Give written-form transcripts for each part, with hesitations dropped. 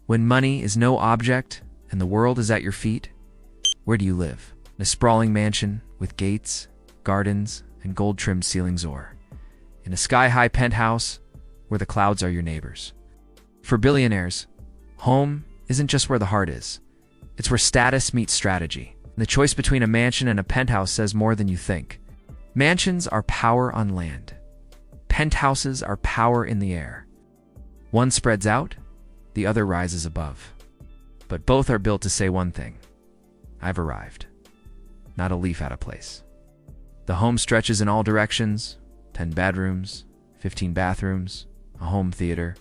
When money is no object and the world is at your feet, where do you live? In a sprawling mansion with gates, gardens, and gold-trimmed ceilings, or in a sky-high penthouse where the clouds are your neighbors? For billionaires, home isn't just where the heart is. It's where status meets strategy. And the choice between a mansion and a penthouse says more than you think. Mansions are power on land. Penthouses are power in the air. One spreads out, the other rises above. But both are built to say one thing: I've arrived. Not a leaf out of place. The home stretches in all directions: 10 bedrooms, 15 bathrooms, a home theater,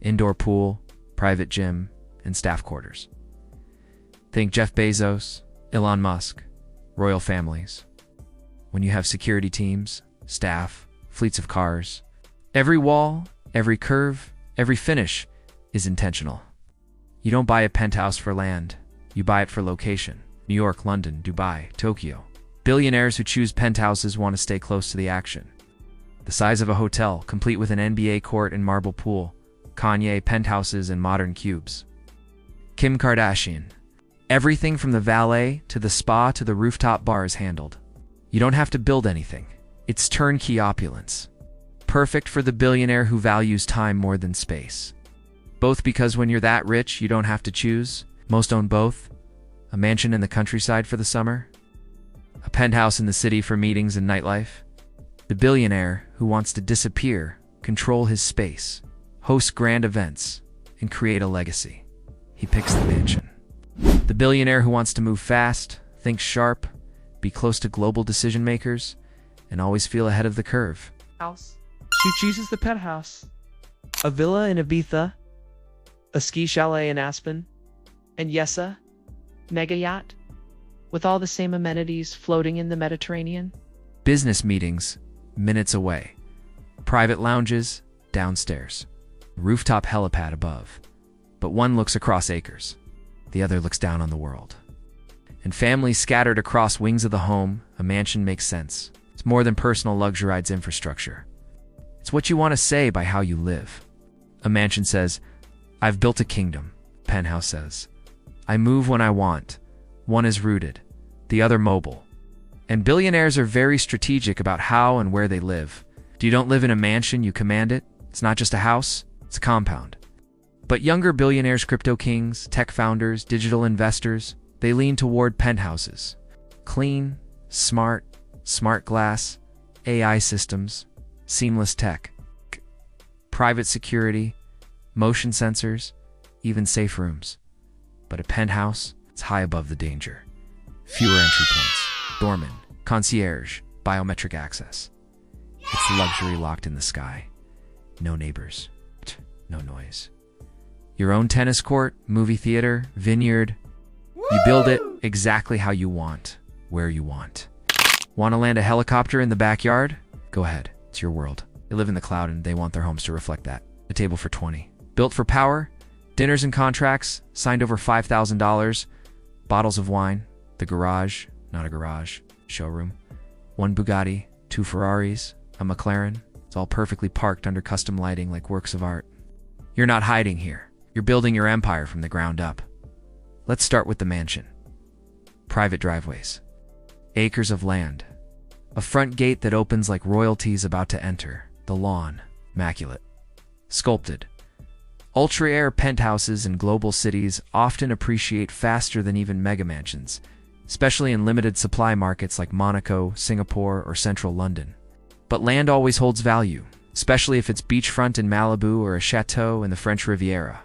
indoor pool, private gym, and staff quarters. Think Jeff Bezos, Elon Musk, royal families. When you have security teams, staff, fleets of cars, every wall, every curve, every finish is intentional. You don't buy a penthouse for land, you buy it for location. New York, London, Dubai, Tokyo. Billionaires who choose penthouses want to stay close to the action. The size of a hotel, complete with an NBA court and marble pool. Kanye, penthouses and modern cubes. Kim Kardashian. Everything from the valet to the spa to the rooftop bar is handled. You don't have to build anything. It's turnkey opulence. Perfect for the billionaire who values time more than space. Both because when you're that rich, you don't have to choose. Most own both. A mansion in the countryside for the summer. A penthouse in the city for meetings and nightlife. The billionaire who wants to disappear, control his space, host grand events, and create a legacy. He picks the mansion. The billionaire who wants to move fast, think sharp, be close to global decision makers, and always feel ahead of the curve. House. She chooses the penthouse. A villa in Ibiza, a ski chalet in Aspen, and yes, a mega yacht with all the same amenities floating in the Mediterranean. Business meetings, minutes away. Private lounges, downstairs. Rooftop helipad above. But one looks across acres. The other looks down on the world. And families scattered across wings of the home, a mansion makes sense. It's more than personal luxury, it's infrastructure. It's what you want to say by how you live. A mansion says, I've built a kingdom. Penthouse says, I move when I want. One is rooted, the other mobile. And billionaires are very strategic about how and where they live. You don't live in a mansion, you command it. It's not just a house, it's a compound. But younger billionaires, crypto kings, tech founders, digital investors, they lean toward penthouses. Clean, smart glass, AI systems, seamless tech, private security, motion sensors, even safe rooms. But a penthouse, it's high above the danger. Fewer entry points, doorman, concierge, biometric access. It's luxury locked in the sky. No neighbors, no noise. Your own tennis court, movie theater, vineyard. You build it exactly how you want, where you want. Want to land a helicopter in the backyard? Go ahead, it's your world. They live in the cloud and they want their homes to reflect that. A table for 20. Built for power, dinners and contracts, signed over $5,000, bottles of wine, the garage, not a garage, showroom. 1 Bugatti, 2 Ferraris, a McLaren. It's all perfectly parked under custom lighting like works of art. You're not hiding here. You're building your empire from the ground up. Let's start with the mansion. Private driveways. Acres of land. A front gate that opens like royalty's about to enter. The lawn, immaculate. Sculpted. Ultra-air penthouses in global cities often appreciate faster than even mega-mansions, especially in limited supply markets like Monaco, Singapore, or central London. But land always holds value, especially if it's beachfront in Malibu or a chateau in the French Riviera.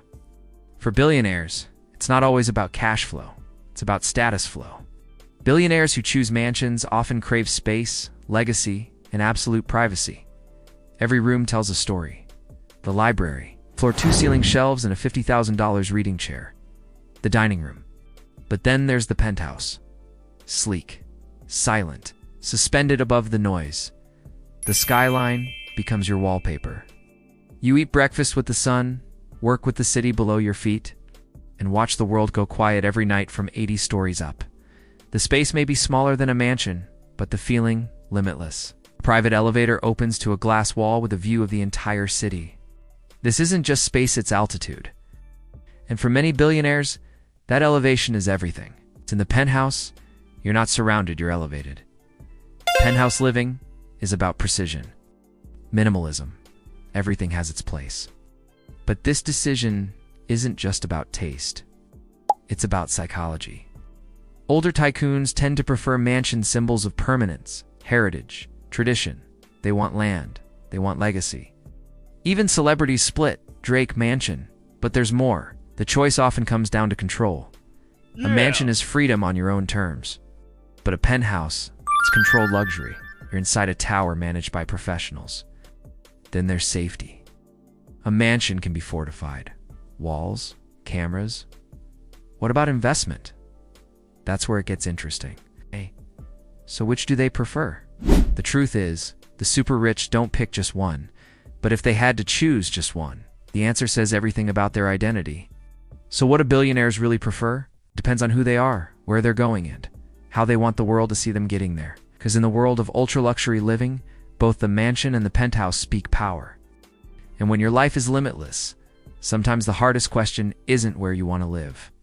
For billionaires, it's not always about cash flow, it's about status flow. Billionaires who choose mansions often crave space, legacy, and absolute privacy. Every room tells a story. The library, floor-to-ceiling shelves and a $50,000 reading chair. The dining room. But then there's the penthouse. Sleek, silent, suspended above the noise. The skyline becomes your wallpaper. You eat breakfast with the sun, work with the city below your feet, and watch the world go quiet every night from 80 stories up. The space may be smaller than a mansion, but the feeling, limitless. A private elevator opens to a glass wall with a view of the entire city. This isn't just space, it's altitude. And for many billionaires, that elevation is everything. It's in the penthouse. You're not surrounded, you're elevated. Penthouse living is about precision, minimalism. Everything has its place. But this decision isn't just about taste. It's about psychology. Older tycoons tend to prefer mansion symbols of permanence, heritage, tradition. They want land. They want legacy. Even celebrities split Drake mansion, but there's more. The choice often comes down to control. A mansion is freedom on your own terms. But a penthouse, it's controlled luxury. You're inside a tower managed by professionals. Then there's safety. A mansion can be fortified. Walls, cameras. What about investment? That's where it gets interesting. Hey, so which do they prefer? The truth is, the super rich don't pick just one. But if they had to choose just one, the answer says everything about their identity. So what do billionaires really prefer? Depends on who they are, where they're going, and how they want the world to see them getting there. Because in the world of ultra-luxury living, both the mansion and the penthouse speak power. And when your life is limitless, sometimes the hardest question isn't where you want to live.